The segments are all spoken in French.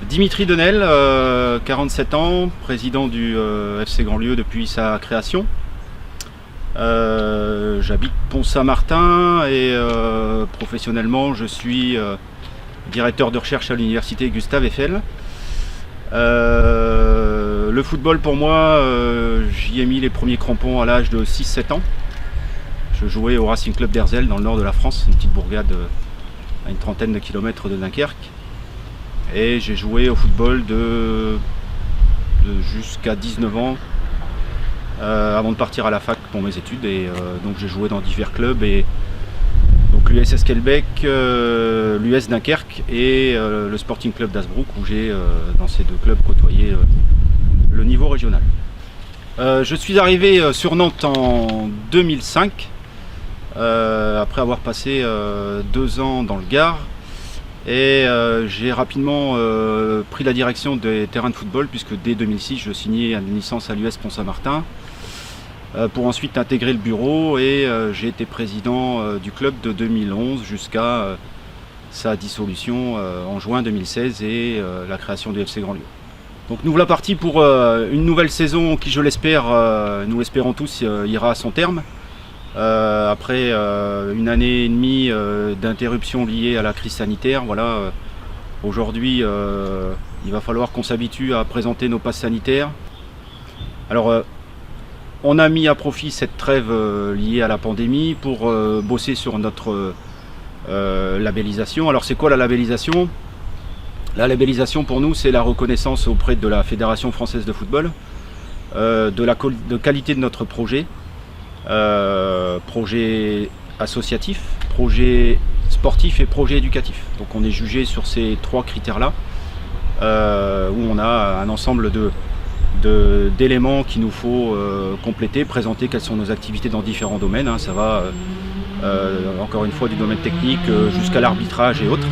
Dimitri Denel, 47 ans, président du FC Grandlieu depuis sa création. J'habite Pont-Saint-Martin et professionnellement je suis directeur de recherche à l'université Gustave Eiffel. Le football pour moi, j'y ai mis les premiers crampons à l'âge de 6-7 ans. Je jouais au Racing Club d'Herzelles dans le nord de la France, une petite bourgade à une trentaine de kilomètres de Dunkerque. Et j'ai joué au football de jusqu'à 19 ans avant de partir à la fac pour mes études. Et donc j'ai joué dans divers clubs, et donc l'USS Kelbeck, l'US Dunkerque et le Sporting Club d'Hazebrouck, où j'ai dans ces deux clubs côtoyé le niveau régional. Je suis arrivé sur Nantes en 2005 après avoir passé 2 ans dans le Gard. Et j'ai rapidement pris la direction des terrains de football, puisque dès 2006 je signais une licence à l'US Pont-Saint-Martin pour ensuite intégrer le bureau, et j'ai été président du club de 2011 jusqu'à sa dissolution en juin 2016 et la création du FC Grandlieu. Donc nous voilà partis pour une nouvelle saison qui, je l'espère, nous l'espérons tous, ira à son terme. Après une année et demie d'interruption liée à la crise sanitaire, voilà, aujourd'hui il va falloir qu'on s'habitue à présenter nos passes sanitaires. Alors on a mis à profit cette trêve liée à la pandémie pour bosser sur notre labellisation. Alors c'est quoi la labellisation ? La labellisation pour nous, c'est la reconnaissance auprès de la Fédération française de football de qualité de notre projet. Projet associatif, projet sportif et projet éducatif. Donc on est jugé sur ces 3 critères-là, où on a un ensemble d'éléments qu'il nous faut compléter, présenter quelles sont nos activités dans différents domaines. Ça va encore une fois du domaine technique jusqu'à l'arbitrage et autres.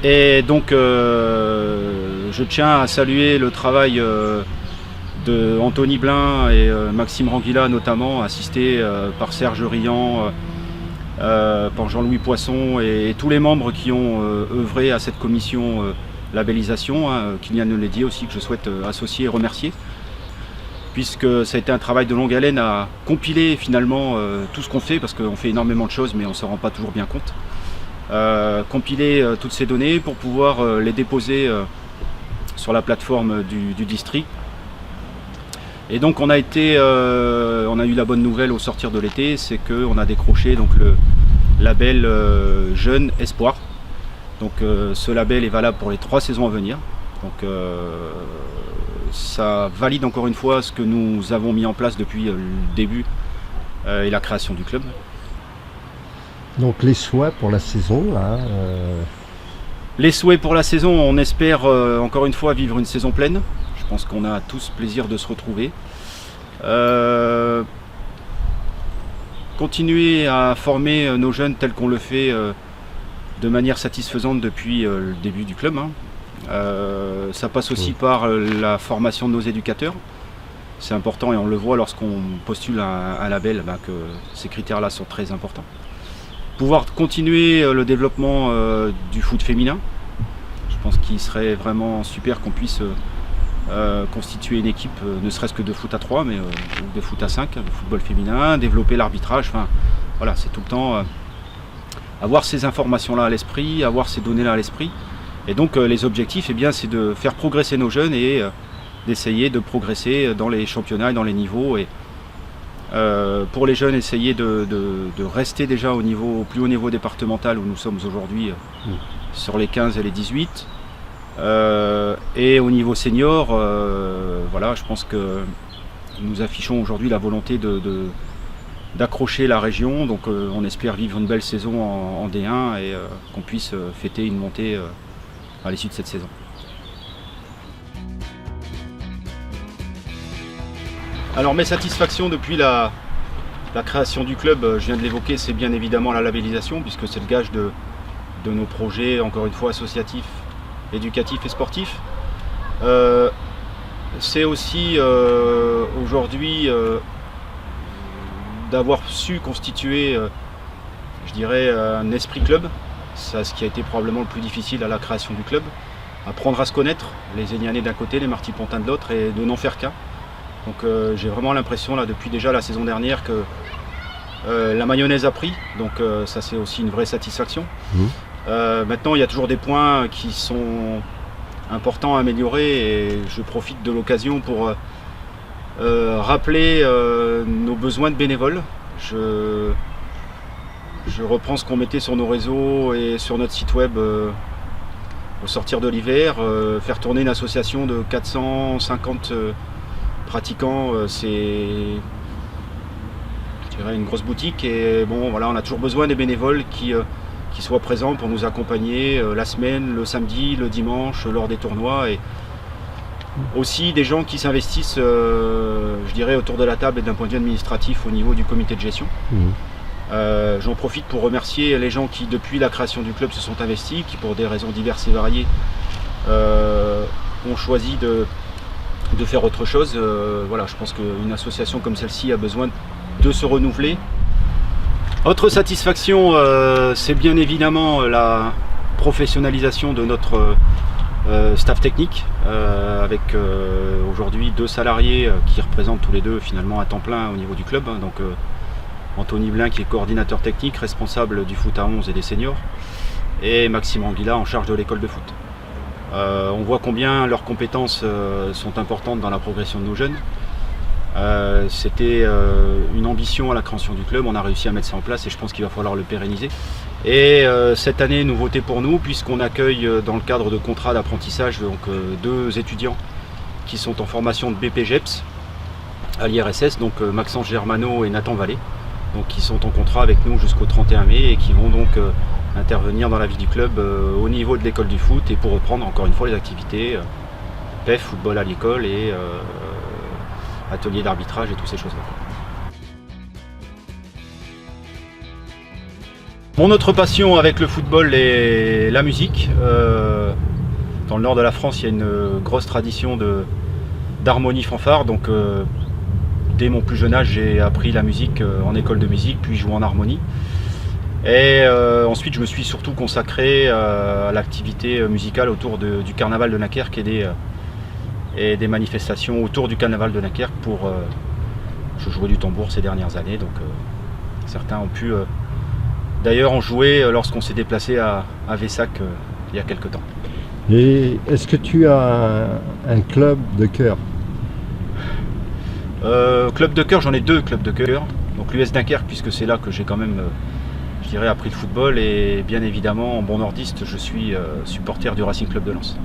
Et donc je tiens à saluer le travail de Anthony Blin et Maxime Ranguilla, notamment assisté par Serge Riant, par Jean-Louis Poisson et tous les membres qui ont œuvré à cette commission labellisation, Kylian Neledi aussi, que je souhaite associer et remercier, puisque ça a été un travail de longue haleine à compiler finalement tout ce qu'on fait, parce qu'on fait énormément de choses mais on ne s'en rend pas toujours bien compte. Compiler toutes ces données pour pouvoir les déposer sur la plateforme du district. Et donc on a eu la bonne nouvelle au sortir de l'été, c'est qu'on a décroché donc le label Jeune Espoir. Donc ce label est valable pour les 3 saisons à venir. Donc ça valide encore une fois ce que nous avons mis en place depuis le début et la création du club. Donc les souhaits pour la saison là, Les souhaits pour la saison, on espère encore une fois vivre une saison pleine. Je pense qu'on a tous plaisir de se retrouver. Continuer à former nos jeunes tel qu'on le fait de manière satisfaisante depuis le début du club. Ça passe aussi par la formation de nos éducateurs. C'est important, et on le voit lorsqu'on postule un label, que ces critères-là sont très importants. Pouvoir continuer le développement du foot féminin. Je pense qu'il serait vraiment super qu'on puisse constituer une équipe, ne serait-ce que de foot à 3, mais de foot à 5, de football féminin, développer l'arbitrage. Enfin, voilà, c'est tout le temps avoir ces informations-là à l'esprit, avoir ces données-là à l'esprit. Et donc les objectifs, c'est de faire progresser nos jeunes et d'essayer de progresser dans les championnats et dans les niveaux. Et pour les jeunes, essayer de rester déjà au plus haut niveau départemental où nous sommes aujourd'hui, sur les 15 et les 18. Et au niveau senior, voilà, je pense que nous affichons aujourd'hui la volonté d'accrocher la région. Donc on espère vivre une belle saison en D1 et qu'on puisse fêter une montée à l'issue de cette saison. Alors mes satisfactions depuis la création du club, je viens de l'évoquer, c'est bien évidemment la labellisation, puisque c'est le gage de nos projets, encore une fois, associatifs, éducatifs et sportifs. C'est aussi aujourd'hui d'avoir su constituer, je dirais, un esprit club. C'est ce qui a été probablement le plus difficile à la création du club. apprendre à se connaître, les Aignanais d'un côté, les Marty-Pontins de l'autre, et de n'en faire qu'un. Donc j'ai vraiment l'impression, là, depuis déjà la saison dernière, que la mayonnaise a pris, donc ça c'est aussi une vraie satisfaction. Maintenant, il y a toujours des points qui sont importants à améliorer, et je profite de l'occasion pour rappeler nos besoins de bénévoles. Je reprends ce qu'on mettait sur nos réseaux et sur notre site web au sortir de l'hiver. Faire tourner une association de 450 pratiquants, c'est, je dirais, une grosse boutique. Et bon, voilà, on a toujours besoin des bénévoles qui soient présents pour nous accompagner la semaine, le samedi, le dimanche, lors des tournois. Et aussi des gens qui s'investissent, je dirais, autour de la table et d'un point de vue administratif au niveau du comité de gestion. J'en profite pour remercier les gens qui, depuis la création du club, se sont investis, qui pour des raisons diverses et variées ont choisi de faire autre chose. Voilà, je pense qu'une association comme celle-ci a besoin de se renouveler. Autre satisfaction, c'est bien évidemment la professionnalisation de notre staff technique, avec aujourd'hui 2 salariés qui représentent tous les deux finalement un temps plein au niveau du club. Donc Anthony Blin qui est coordinateur technique, responsable du foot à 11 et des seniors, et Maxime Anguilla en charge de l'école de foot. On voit combien leurs compétences sont importantes dans la progression de nos jeunes. C'était une ambition à la création du club, on a réussi à mettre ça en place et je pense qu'il va falloir le pérenniser. Et cette année, nouveauté pour nous, puisqu'on accueille dans le cadre de contrats d'apprentissage donc 2 étudiants qui sont en formation de BPGEPS à l'IRSS, donc Maxence Germano et Nathan Vallée, donc qui sont en contrat avec nous jusqu'au 31 mai et qui vont donc intervenir dans la vie du club au niveau de l'école du foot et pour reprendre encore une fois les activités PEF, football à l'école et atelier d'arbitrage et toutes ces choses-là. Mon autre passion avec le football est la musique. Dans le nord de la France, il y a une grosse tradition d'harmonie fanfare. Donc, dès mon plus jeune âge, j'ai appris la musique en école de musique, puis joué en harmonie. Et ensuite, je me suis surtout consacré à l'activité musicale autour du carnaval de Dunkerque et des manifestations autour du carnaval de Dunkerque. Je jouais du tambour ces dernières années, donc certains ont pu d'ailleurs en jouer lorsqu'on s'est déplacé à Vessac il y a quelques temps. Et est-ce que tu as un club de cœur? Club de cœur, j'en ai 2 clubs de cœur. Donc l'US Dunkerque, puisque c'est là que j'ai quand même, je dirais, appris le football, et bien évidemment en bon nordiste, je suis supporter du Racing Club de Lens.